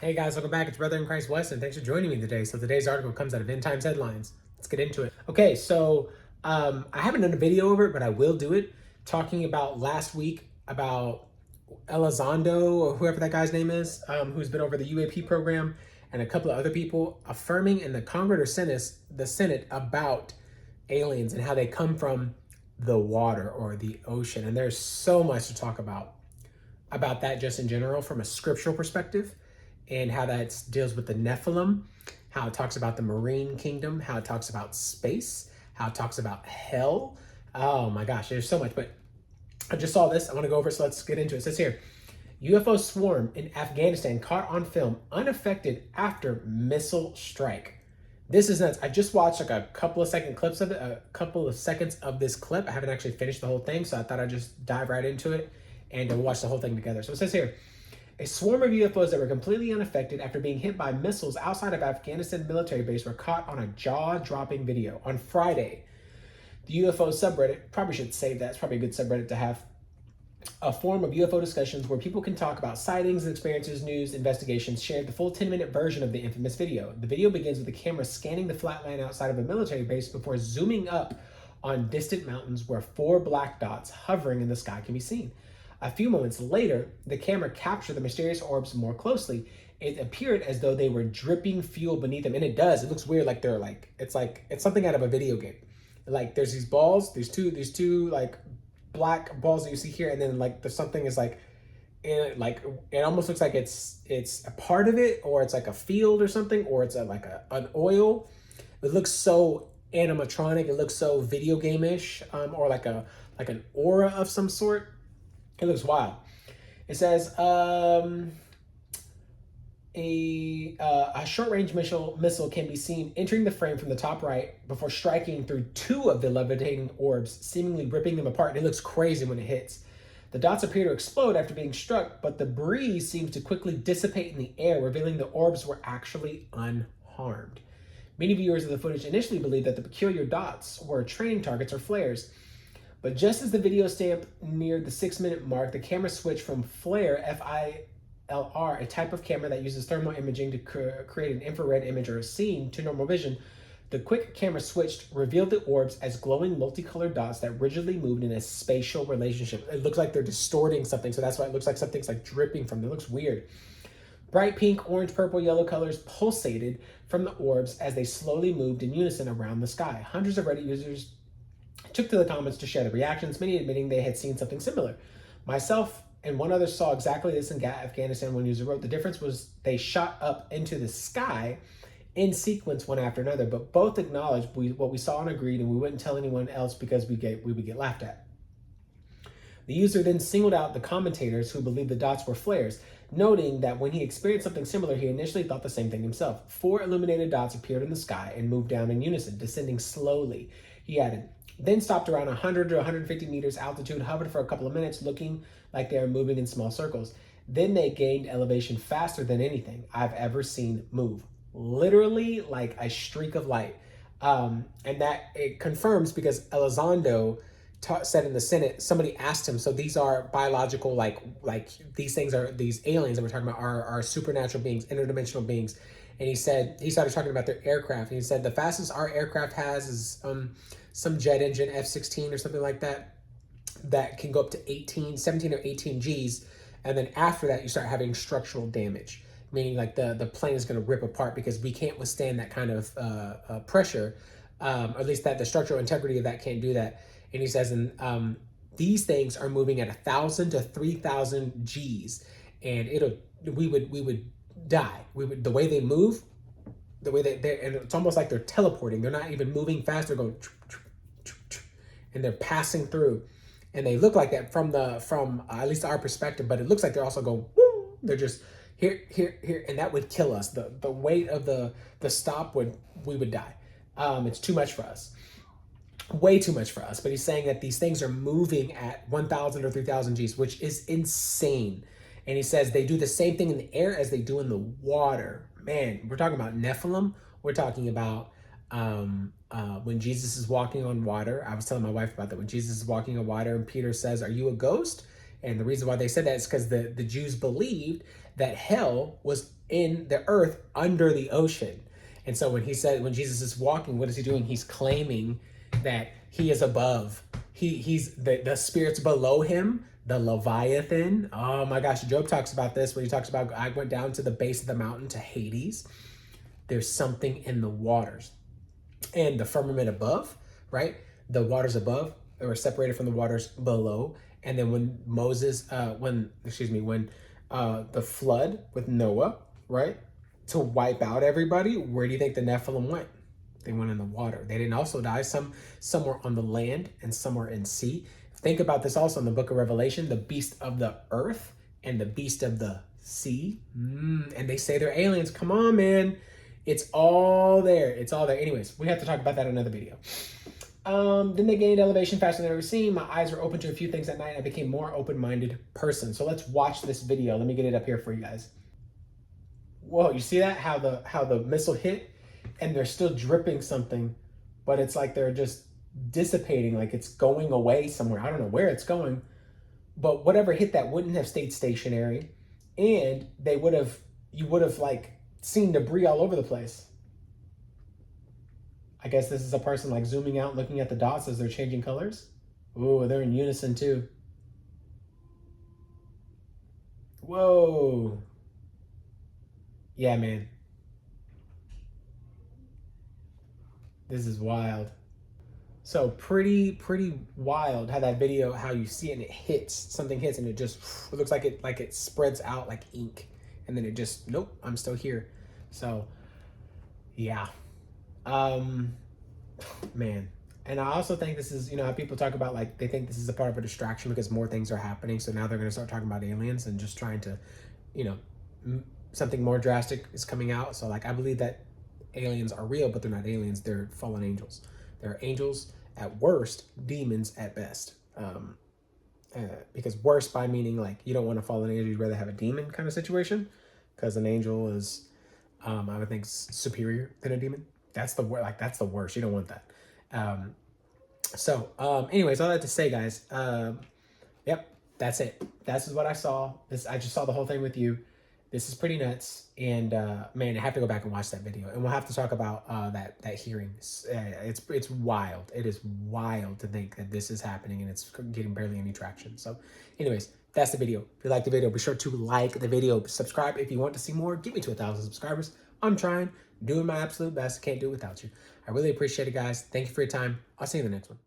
Hey guys, welcome back. It's Brother in Christ Weston. Thanks for joining me today. So today's article comes out of End Times Headlines. Let's get into it. Okay, so I haven't done a video over it, but I will do it. Talking about last week about Elizondo or whoever that guy's name is, who's been over the UAP program, and a couple of other people affirming in the Congress or Senate about aliens and how they come from the water or the ocean. And there's so much to talk about that just in general from a scriptural perspective, and how that deals with the Nephilim, how it talks about the marine kingdom, how it talks about space, how it talks about hell. Oh my gosh, there's so much. But I just saw this. I want to go over it, so let's get into it. It says here, UFO swarm in Afghanistan caught on film, unaffected after missile strike. This is nuts. I just watched like a couple of seconds of this clip. I haven't actually finished the whole thing, so I thought I'd just dive right into it and watch the whole thing together. So it says here, a swarm of UFOs that were completely unaffected after being hit by missiles outside of Afghanistan military base were caught on a jaw-dropping video on Friday. The UFO subreddit, probably should save that, it's probably a good subreddit to have, a forum of UFO discussions where people can talk about sightings, experiences, news, investigations, shared the full 10-minute version of the infamous video. The video begins with the camera scanning the flat land outside of a military base before zooming up on distant mountains where 4 black dots hovering in the sky can be seen. A few moments later, the camera captured the mysterious orbs more closely. It appeared as though they were dripping fuel beneath them, and it does. It looks weird, like they're like it's something out of a video game. Like there's these balls, these two like black balls that you see here, and then like there's something is like it almost looks like it's a part of it, or it's like a field or something, or it's an oil. It looks so animatronic. It looks so video game-ish, or like an aura of some sort. It looks wild. It says a short-range missile can be seen entering the frame from the top right before striking through 2 of the levitating orbs, seemingly ripping them apart. And it looks crazy when it hits. The dots appear to explode after being struck, but the breeze seems to quickly dissipate in the air, revealing the orbs were actually unharmed. Many viewers of the footage initially believed that the peculiar dots were training targets or flares. But just as the video stamp neared the 6-minute mark, the camera switched from FLARE, FILR, a type of camera that uses thermal imaging to create an infrared image or a scene, to normal vision. The quick camera switched revealed the orbs as glowing multicolored dots that rigidly moved in a spatial relationship. It looks like they're distorting something, so that's why it looks like something's like dripping from them. It looks weird. Bright pink, orange, purple, yellow colors pulsated from the orbs as they slowly moved in unison around the sky. Hundreds of Reddit users took to the comments to share their reactions, many admitting they had seen something similar. Myself and one other saw exactly this in Afghanistan. One user wrote, the difference was they shot up into the sky in sequence one after another, but both acknowledged what we saw and agreed, and we wouldn't tell anyone else because we would get laughed at. The user then singled out the commentators who believed the dots were flares, noting that when he experienced something similar, he initially thought the same thing himself. 4 illuminated dots appeared in the sky and moved down in unison, descending slowly. He added, then stopped around 100 to 150 meters altitude, hovered for a couple of minutes, looking like they are moving in small circles. Then they gained elevation faster than anything I've ever seen move. Literally like a streak of light. And that it confirms because Elizondo said in the Senate, somebody asked him, so these are biological, like these things are, these aliens that we're talking about are supernatural beings, interdimensional beings. And he started talking about their aircraft. And he said the fastest our aircraft has is some jet engine, F-16 or something like that, that can go up to 17 or 18 Gs. And then after that, you start having structural damage, meaning like the plane is going to rip apart because we can't withstand that kind of pressure, or at least that the structural integrity of that can't do that. And he says, and these things are moving at 1,000 to 3,000 Gs, and we would die. The way they move, the way and it's almost like they're teleporting. They're not even moving fast. They're going, and they're passing through, and they look like that from at least our perspective. But it looks like they're also going, woo! They're just here, and that would kill us. The weight of the stop we would die. It's too much for us. Way too much for us. But he's saying that these things are moving at 1,000 or 3,000 Gs, which is insane. And he says they do the same thing in the air as they do in the water. Man, we're talking about Nephilim. We're talking about when Jesus is walking on water. I was telling my wife about that. When Jesus is walking on water and Peter says, are you a ghost? And the reason why they said that is because the Jews believed that hell was in the earth under the ocean. And so when Jesus is walking, what is he doing? He's claiming that he is above. He's the spirits below him, the Leviathan. Oh my gosh, Job talks about this when he talks about, I went down to the base of the mountain, to Hades. There's something in the waters. And the firmament above, right? The waters above were separated from the waters below. And then when the flood with Noah, right, to wipe out everybody, where do you think the Nephilim went? They went in the water. They didn't also die. Some were on the land and some were in sea. Think about this also in the book of Revelation, the beast of the earth and the beast of the sea. And they say they're aliens. Come on, man. It's all there. It's all there. Anyways, we have to talk about that in another video. Then they gained elevation faster than I've ever seen. My eyes were open to a few things at night. I became a more open-minded person. So let's watch this video. Let me get it up here for you guys. Whoa, you see that? How the missile hit and they're still dripping something, but it's like they're just dissipating, like it's going away somewhere. I don't know where it's going, but whatever hit that wouldn't have stayed stationary, and you would have like seen debris all over the place. I guess this is a person like zooming out, looking at the dots as they're changing colors. Ooh, they're in unison too. Whoa. Yeah, man. This is wild. So pretty wild how that video, how you see it and it hits, something hits and it just, it looks like it spreads out like ink. And then it just, nope, I'm still here. So yeah. Man. And I also think this is, how people talk about, like, they think this is a part of a distraction because more things are happening. So now they're going to start talking about aliens and just trying to, something more drastic is coming out. So like, I believe that aliens are real, but they're not aliens. They're fallen angels. They're angels at worst, demons at best. Because worst by meaning like you don't want a fallen angel, you'd rather have a demon kind of situation, because an angel is, I would think, superior than a demon. That's the worst. You don't want that. Anyways, all that to say, guys, yep, that's it. That's what I saw. I just saw the whole thing with you. This is pretty nuts. And, man, I have to go back and watch that video, and we'll have to talk about, that hearing. It's wild. It is wild to think that this is happening and it's getting barely any traction. So anyways, that's the video. If you like the video, be sure to like the video, subscribe if you want to see more. Get me to 1,000 subscribers. I'm trying, doing my absolute best. Can't do it without you. I really appreciate it, guys. Thank you for your time. I'll see you in the next one.